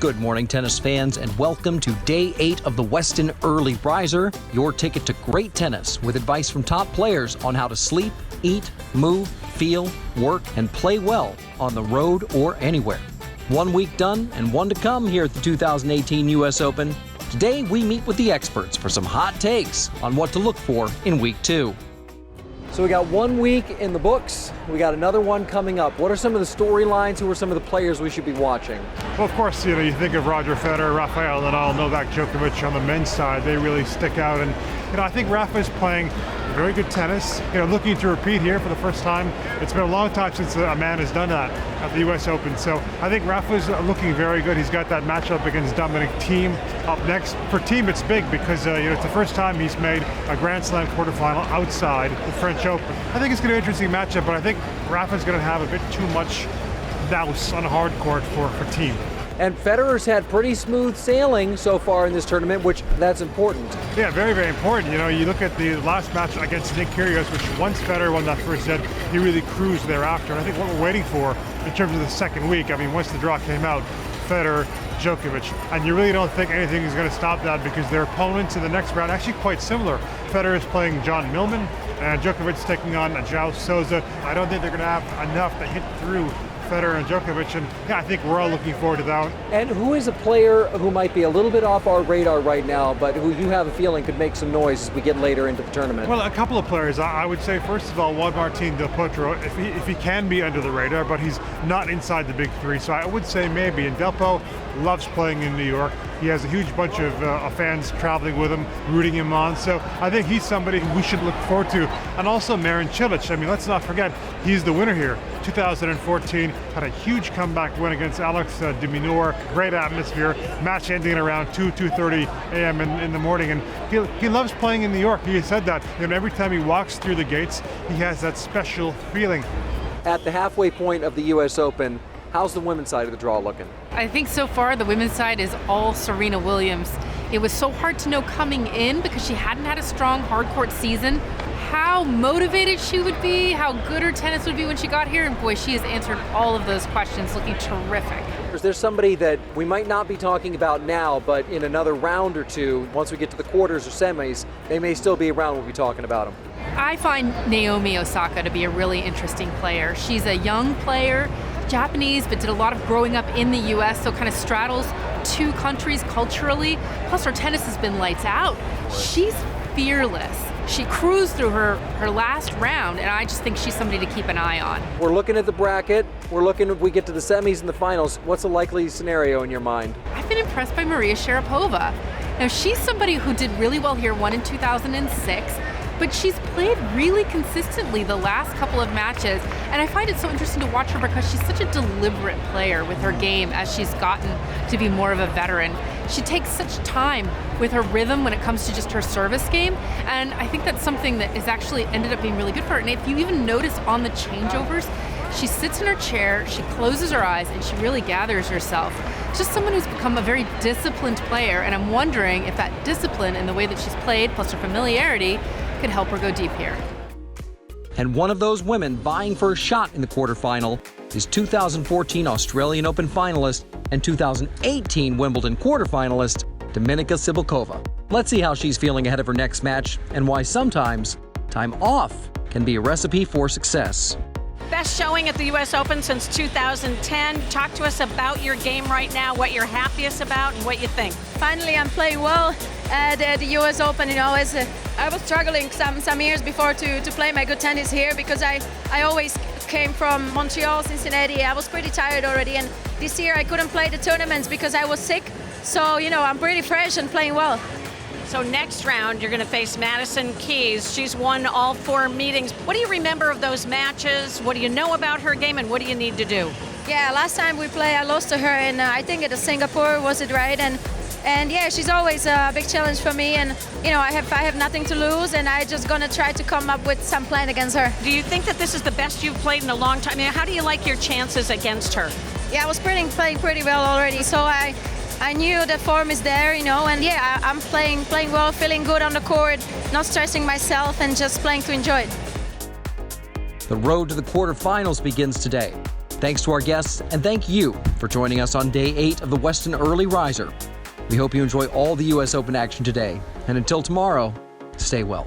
Good morning, tennis fans, and welcome to Day 8 of the Westin Early Riser, your ticket to great tennis with advice from top players on how to sleep, eat, move, feel, work, and play well on the road or anywhere. 1 week done and one to come here at the 2018 U.S. Open. Today, we meet with the experts for some hot takes on what to look for in Week 2. So we got 1 week in the books. We got another one coming up. What are some of the storylines? Who are some of the players we should be watching? Well, of course, you think of Roger Federer, Rafael Nadal, Novak Djokovic on the men's side. They really stick out. And, I think Rafa's playing very good tennis. Looking to repeat here for the first time. It's been a long time since a man has done that at the U.S. Open. So I think Rafa's looking very good. He's got that matchup against Dominika Thiem up next. For Thiem, it's big because it's the first time he's made a Grand Slam quarterfinal outside the French Open. I think it's going to be an interesting matchup, but I think Rafa's going to have a bit too much nous on hard court for Thiem. And Federer's had pretty smooth sailing so far in this tournament, which that's important. Yeah, very, very important. You look at the last match against Nick Kyrgios, which once Federer won that first set, he really cruised thereafter. And I think what we're waiting for in terms of the second week, once the draw came out, Federer, Djokovic, and you really don't think anything is going to stop that because their opponents in the next round are actually quite similar. Federer is playing John Millman, and Djokovic's taking on João Sousa. I don't think they're going to have enough to hit through Federer and Djokovic, and I think we're all looking forward to that. And who is a player who might be a little bit off our radar right now, but who you have a feeling could make some noise as we get later into the tournament? Well, a couple of players. I would say, first of all, Juan Martín del Potro, if he can be under the radar, but he's not inside the big three, so I would say maybe. And Del Potro loves playing in New York. He has a huge bunch of fans traveling with him, rooting him on. So I think he's somebody who we should look forward to. And also Marin Cilic. Let's not forget, he's the winner here. 2014, had a huge comeback win against Alex de Minaur. Great atmosphere. Match ending at around 2:30 a.m. in the morning. And he loves playing in New York. He said that. Every time he walks through the gates, he has that special feeling. At the halfway point of the U.S. Open, how's the women's side of the draw looking? I think so far the women's side is all Serena Williams. It was so hard to know coming in because she hadn't had a strong hard court season how motivated she would be, how good her tennis would be when she got here, and boy, she has answered all of those questions, looking terrific. There's somebody that we might not be talking about now, but in another round or two, once we get to the quarters or semis, they may still be around. We'll be talking about them. I find Naomi Osaka to be a really interesting player. She's a young player, Japanese, but did a lot of growing up in the U.S., so kind of straddles two countries culturally. Plus, her tennis has been lights out. She's fearless. She cruised through her last round, and I just think she's somebody to keep an eye on. We're looking at the bracket. We're looking if we get to the semis and the finals. What's a likely scenario in your mind? I've been impressed by Maria Sharapova. Now, she's somebody who did really well here, won in 2006, but she's played really consistently the last couple of matches, and I find it so interesting to watch her because she's such a deliberate player with her game as she's gotten to be more of a veteran. She takes such time with her rhythm when it comes to just her service game, and I think that's something that has actually ended up being really good for her. And if you even notice on the changeovers, she sits in her chair, she closes her eyes, and she really gathers herself. Just someone who's become a very disciplined player, and I'm wondering if that discipline and the way that she's played, plus her familiarity, could help her go deep here. And one of those women vying for a shot in the quarterfinal is 2014 Australian Open finalist and 2018 Wimbledon quarterfinalist Dominika Cibulkova. Let's see how she's feeling ahead of her next match and why sometimes time off can be a recipe for success. Best showing at the U.S. Open since 2010. Talk to us about your game right now, what you're happiest about, and what you think. Finally, I'm playing well at the U.S. Open. I was struggling some years before to play my good tennis here because I always came from Montreal, Cincinnati. I was pretty tired already, and this year I couldn't play the tournaments because I was sick. So, I'm pretty fresh and playing well. So next round, you're going to face Madison Keys. She's won all 4 meetings. What do you remember of those matches? What do you know about her game, and what do you need to do? Yeah, last time we played, I lost to her, and I think at Singapore, was it right? And yeah, she's always a big challenge for me, and I have nothing to lose, and I just gonna try to come up with some plan against her. Do you think that this is the best you've played in a long time? How do you like your chances against her? Yeah, I was playing pretty well already, so I knew that form is there, and yeah, I'm playing well, feeling good on the court, not stressing myself, and just playing to enjoy it. The road to the quarterfinals begins today. Thanks to our guests, and thank you for joining us on day 8 of the Westin Early Riser. We hope you enjoy all the U.S. Open action today. And until tomorrow, stay well.